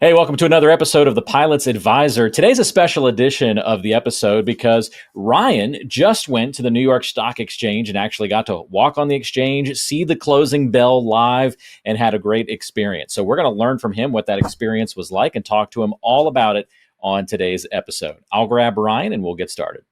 Hey, welcome to another episode of The Pilot's Advisor. Today's a special edition of the episode because Ryan just went to the New York Stock Exchange and actually got to walk on the exchange, see the closing bell live, and had a great experience. So we're going to learn from him what that experience was like and talk to him all about it on today's episode. I'll grab Ryan and we'll get started.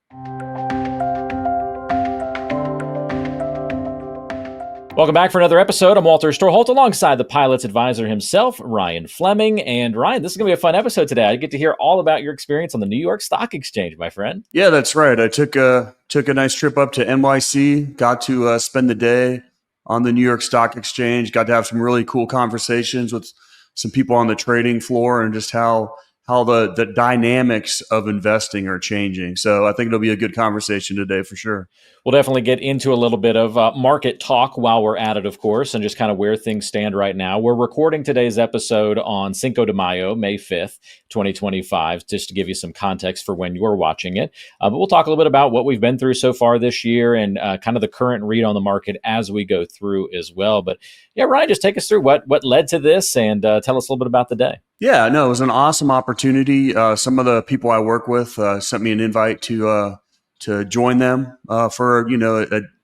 Welcome back for another episode. I'm Walter Storholt alongside the Pilot's Advisor himself, Ryan Fleming. And Ryan, this is going to be a fun episode today. I get to hear all about your experience on the New York Stock Exchange, my friend. Yeah, that's right. I took a nice trip up to NYSE, got to spend the day on the New York Stock Exchange, got to have some really cool conversations with some people on the trading floor and just how the dynamics of investing are changing. So I think it'll be a good conversation today for sure. We'll definitely get into a little bit of market talk while we're at it, of course, and just kind of where things stand right now. We're recording today's episode on Cinco de Mayo, May 5th, 2025, just to give you some context for when you're watching it. But we'll talk a little bit about what we've been through so far this year and kind of the current read on the market as we go through as well. But yeah, Ryan, just take us through what led to this and tell us a little bit about the day. Yeah, no, it was an awesome opportunity. Some of the people I work with sent me an invite to join them for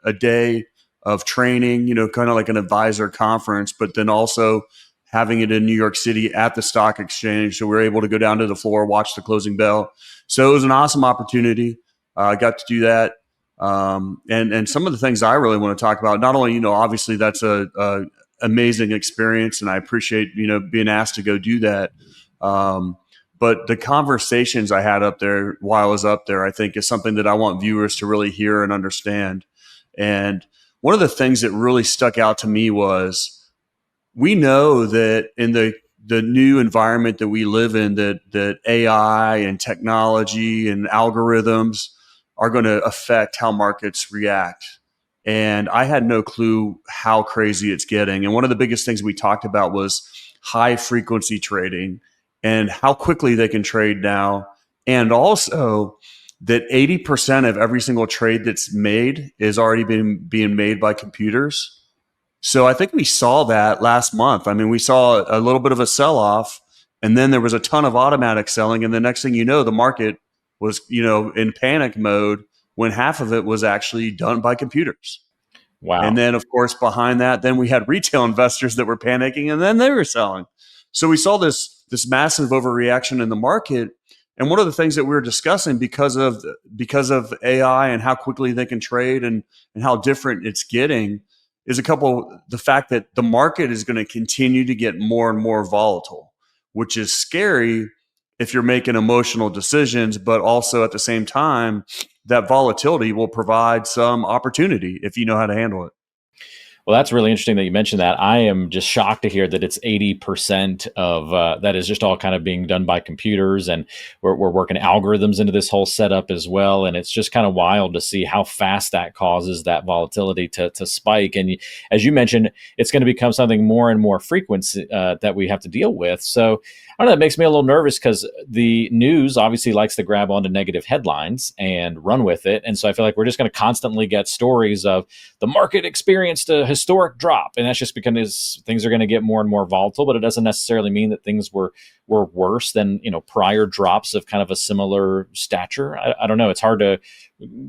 a day of training, kind of like an advisor conference, but then also having it in New York City at the stock exchange. So we were able to go down to the floor, watch the closing bell. So it was an awesome opportunity. I got to do that. And some of the things I really want to talk about, not only, obviously that's a amazing experience and I appreciate, being asked to go do that. But the conversations I had up there while I was up there, I think is something that I want viewers to really hear and understand. And one of the things that really stuck out to me was we know that in the new environment that we live in, that AI and technology and algorithms are going to affect how markets react. And I had no clue how crazy it's getting. And one of the biggest things we talked about was high frequency trading and how quickly they can trade now. And also that 80% of every single trade that's made is already being made by computers. So I think we saw that last month. I mean, we saw a little bit of a sell-off and then there was a ton of automatic selling. And the next thing you know, the market was, in panic mode when half of it was actually done by computers. Wow. And then, of course, behind that, then we had retail investors that were panicking and then they were selling. So we saw this massive overreaction in the market. And one of the things that we were discussing because of AI and how quickly they can trade and how different it's getting is the fact that the market is going to continue to get more and more volatile, which is scary if you're making emotional decisions, but also at the same time, that volatility will provide some opportunity if you know how to handle it. Well, that's really interesting that you mentioned that. I am just shocked to hear that it's 80% of that is just all kind of being done by computers, and we're working algorithms into this whole setup as well. And it's just kind of wild to see how fast that causes that volatility to spike. And as you mentioned, it's going to become something more and more frequent that we have to deal with. So I don't know, it makes me a little nervous because the news obviously likes to grab onto negative headlines and run with it. And so I feel like we're just going to constantly get stories of the market experienced a historic drop. And that's just because things are going to get more and more volatile, but it doesn't necessarily mean that things were worse than, prior drops of kind of a similar stature. I don't know. It's hard to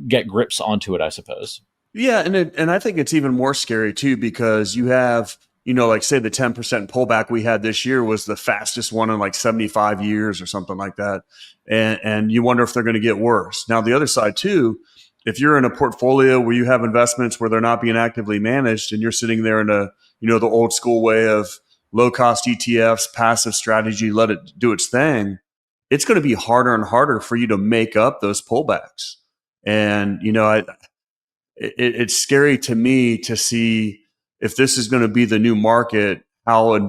get grips onto it, I suppose. Yeah. And I think it's even more scary too, because you have, like say the 10% pullback we had this year was the fastest one in like 75 years or something like that. And you wonder if they're going to get worse. Now, the other side too, if you're in a portfolio where you have investments where they're not being actively managed and you're sitting there in the old school way of low cost ETFs, passive strategy, let it do its thing, it's going to be harder and harder for you to make up those pullbacks. And, it's scary to me to see if this is going to be the new market, how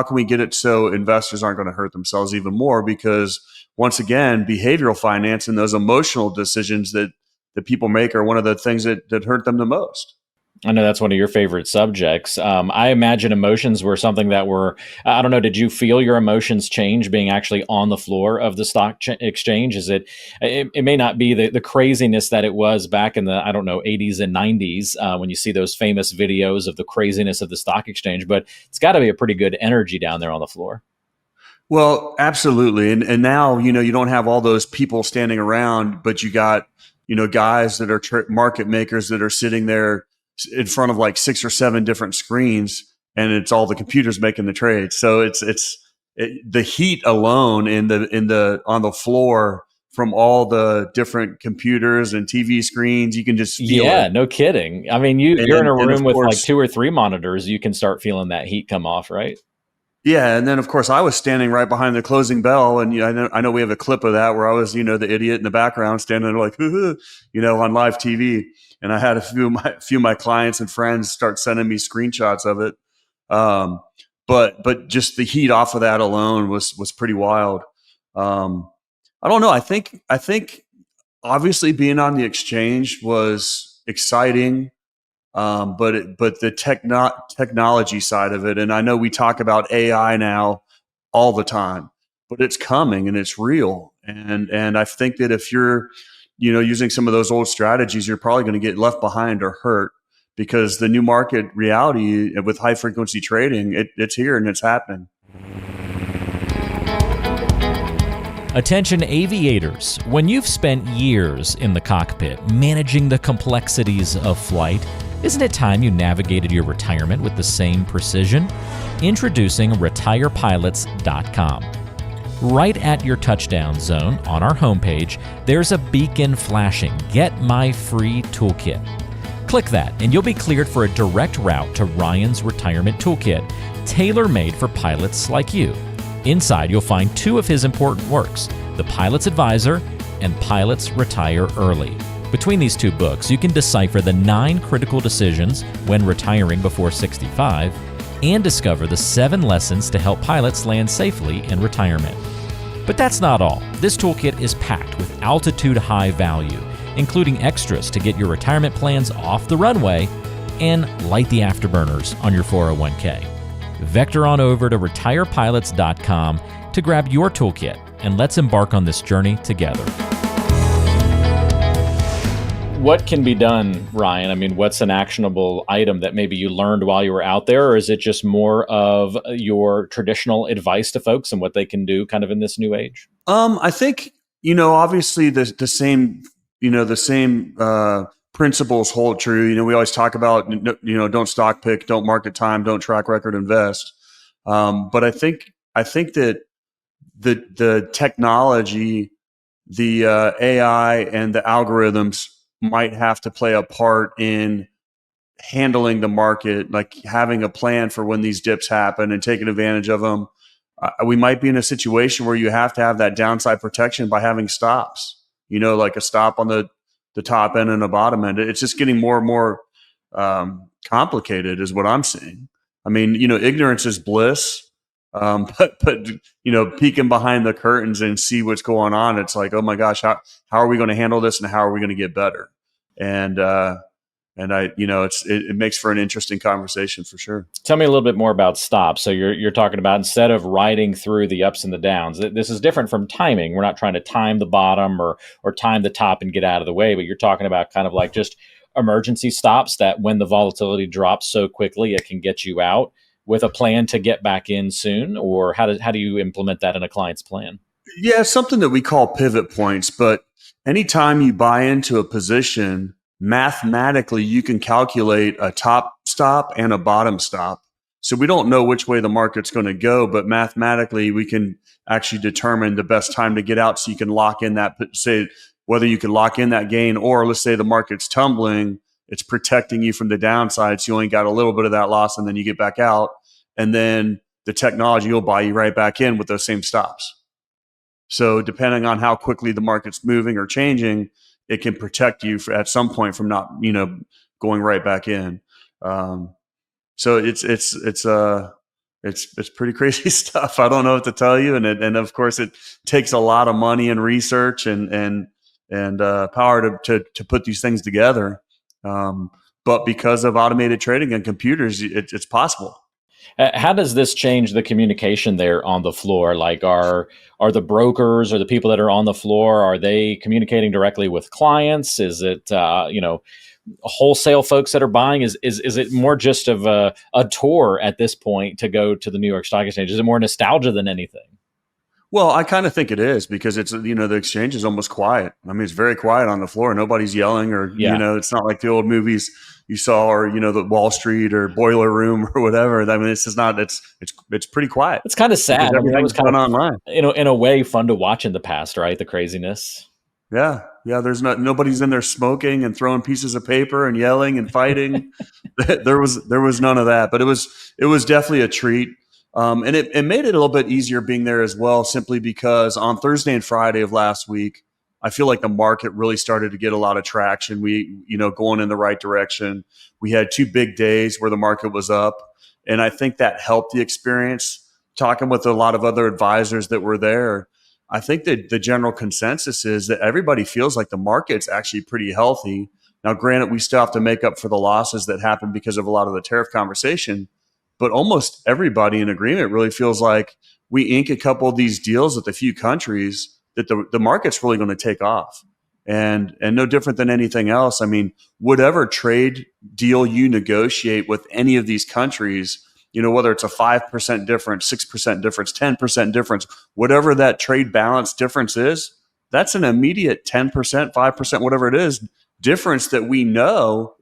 can we get it so investors aren't going to hurt themselves even more? Because once again, behavioral finance and those emotional decisions that people make are one of the things that hurt them the most. I know that's one of your favorite subjects. I imagine emotions were something that I don't know, did you feel your emotions change being actually on the floor of the stock exchange? It may not be the craziness that it was back in the, 80s and 90s when you see those famous videos of the craziness of the stock exchange, but it's got to be a pretty good energy down there on the floor. Well, absolutely. And now, you don't have all those people standing around, but you got, guys that are market makers that are sitting there in front of like 6 or 7 different screens, and it's all the computers making the trades. So the heat alone on the floor from all the different computers and TV screens, you can just feel Yeah, it. no kidding. I mean, you're in a And of room with like course, 2 or 3 monitors, you can start feeling that heat come off, right? yeah, and then of course I was standing right behind the closing bell, and I know we have a clip of that where I was, the idiot in the background standing there like, on live TV, and I had a few of my clients and friends start sending me screenshots of it. Um, but just the heat off of that alone was pretty wild. Um, I don't know. I think obviously being on the exchange was exciting, but the technology side of it, and I know we talk about AI now all the time, but it's coming and it's real. And I think that if you're, using some of those old strategies, you're probably going to get left behind or hurt, because the new market reality with high frequency trading, it's here and it's happening. Attention aviators, when you've spent years in the cockpit managing the complexities of flight, isn't it time you navigated your retirement with the same precision? Introducing retirepilots.com. Right at your touchdown zone on our homepage, there's a beacon flashing, "Get my free toolkit." Click that and you'll be cleared for a direct route to Ryan's retirement toolkit, tailor-made for pilots like you. Inside, you'll find 2 of his important works, The Pilot's Advisor and Pilots Retire Early. Between these 2 books, you can decipher the 9 critical decisions when retiring before 65 and discover the 7 lessons to help pilots land safely in retirement. But that's not all. This toolkit is packed with altitude high value, including extras to get your retirement plans off the runway and light the afterburners on your 401k. Vector on over to retirepilots.com to grab your toolkit, and let's embark on this journey together. What can be done, Ryan? I mean, what's an actionable item that maybe you learned while you were out there, or is it just more of your traditional advice to folks and what they can do kind of in this new age? I think, obviously the same, principles hold true. We always talk about, don't stock pick, don't market time, don't track record invest. But I think that the technology, the AI and the algorithms might have to play a part in handling the market, like having a plan for when these dips happen and taking advantage of them. We might be in a situation where you have to have that downside protection by having stops, like a stop on the top end and the bottom end. It's just getting more and more complicated is what I'm seeing. I mean, ignorance is bliss. But peeking behind the curtains and see what's going on, it's like, oh my gosh, how are we going to handle this and how are we going to get better? And it makes for an interesting conversation for sure. Tell me a little bit more about stops. So you're talking about, instead of riding through the ups and the downs, this is different from timing. We're not trying to time the bottom or time the top and get out of the way, but you're talking about kind of like just emergency stops that when the volatility drops so quickly, it can get you out with a plan to get back in soon. Or how do you implement that in a client's plan? Yeah, it's something that we call pivot points. But anytime you buy into a position, mathematically, you can calculate a top stop and a bottom stop. So we don't know which way the market's going to go, but mathematically, we can actually determine the best time to get out, so you can lock in that, say, whether you can lock in that gain, or let's say the market's tumbling, it's protecting you from the downside. So you only got a little bit of that loss, and then you get back out. And then the technology will buy you right back in with those same stops. So depending on how quickly the market's moving or changing, it can protect you at some point from not, going right back in. So it's pretty crazy stuff. I don't know what to tell you, and of course it takes a lot of money and research and power to put these things together. But because of automated trading and computers, it's possible. How does this change the communication there on the floor? Like, are the brokers or the people that are on the floor, are they communicating directly with clients? Is it wholesale folks that are buying? Is it more just of a tour at this point to go to the New York Stock Exchange? Is it more nostalgia than anything? Well, I kind of think it is because it's, the exchange is almost quiet. I mean, it's very quiet on the floor. Nobody's yelling or, Yeah. it's not like the old movies you saw or, the Wall Street or Boiler Room or whatever. I mean, it's just not, it's pretty quiet. It's kind of sad. Because everything's done online. In a way, fun to watch in the past, right? The craziness. Yeah. Yeah. Nobody's in there smoking and throwing pieces of paper and yelling and fighting. there was none of that, but it was definitely a treat. And it made it a little bit easier being there as well, simply because on Thursday and Friday of last week, I feel like the market really started to get a lot of traction. We, going in the right direction. We had 2 big days where the market was up. And I think that helped the experience. Talking with a lot of other advisors that were there, I think that the general consensus is that everybody feels like the market's actually pretty healthy. Now, granted, we still have to make up for the losses that happened because of a lot of the tariff conversation. But almost everybody in agreement really feels like we ink a couple of these deals with a few countries that the market's really going to take off. And no different than anything else. I mean, whatever trade deal you negotiate with any of these countries, whether it's a 5% difference, 6% difference, 10% difference, whatever that trade balance difference is, that's an immediate 10%, 5%, whatever it is, difference that we know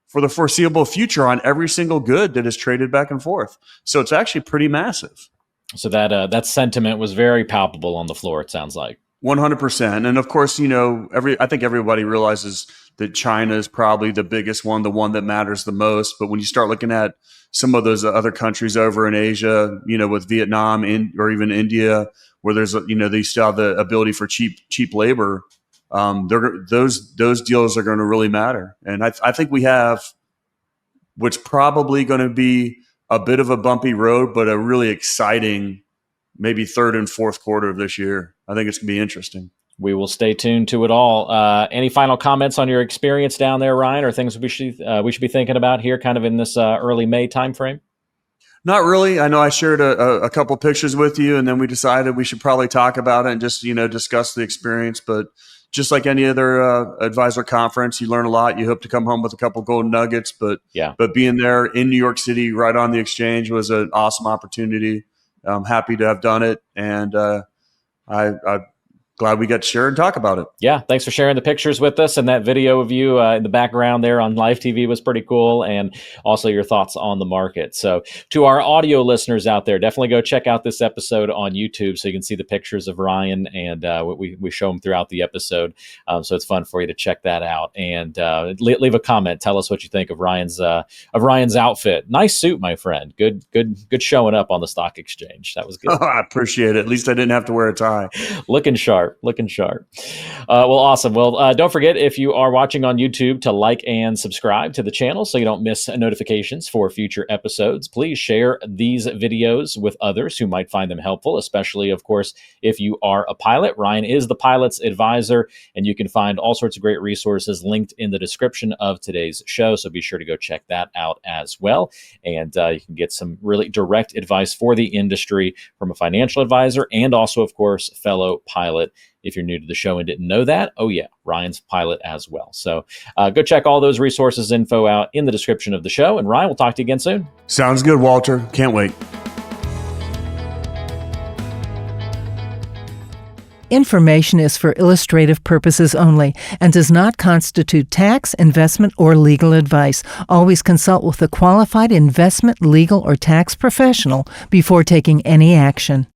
for the foreseeable future on every single good that is traded back and forth. So it's actually pretty massive. So that sentiment was very palpable on the floor, it sounds like. 100%. And of course, I think everybody realizes that China is probably the biggest one, the one that matters the most. But when you start looking at some of those other countries over in Asia, with Vietnam or even India, where there's, they still have the ability for cheap labor, those deals are going to really matter. And I think we have what's probably going to be a bit of a bumpy road, but a really exciting maybe 3rd and 4th quarter of this year. I think it's going to be interesting. We will stay tuned to it all. Any final comments on your experience down there, Ryan, or things we should be thinking about here kind of in this early May timeframe? Not really. I know I shared a couple pictures with you, and then we decided we should probably talk about it and just, discuss the experience. But just like any other advisor conference, you learn a lot. You hope to come home with a couple golden nuggets. But being there in New York City, right on the exchange, was an awesome opportunity. I'm happy to have done it, and I'm glad we got to share and talk about it. Yeah, thanks for sharing the pictures with us, and that video of you in the background there on live TV was pretty cool, and also your thoughts on the market. So to our audio listeners out there, definitely go check out this episode on YouTube so you can see the pictures of Ryan, and we show them throughout the episode. So it's fun for you to check that out, and leave a comment. Tell us what you think of Ryan's outfit. Nice suit, my friend. Good showing up on the stock exchange. That was good. Oh, I appreciate it. At least I didn't have to wear a tie. Looking sharp. Well, awesome. Well, don't forget, if you are watching on YouTube, to like and subscribe to the channel so you don't miss notifications for future episodes. Please share these videos with others who might find them helpful, especially, of course, if you are a pilot. Ryan is the pilot's advisor, and you can find all sorts of great resources linked in the description of today's show. So be sure to go check that out as well. And you can get some really direct advice for the industry from a financial advisor and also, of course, fellow pilot. If you're new to the show and didn't know that, oh yeah, Ryan's pilot as well. So go check all those resources info out in the description of the show. And Ryan, we'll talk to you again soon. Sounds good, Walter. Can't wait. Information is for illustrative purposes only and does not constitute tax, investment, or legal advice. Always consult with a qualified investment, legal, or tax professional before taking any action.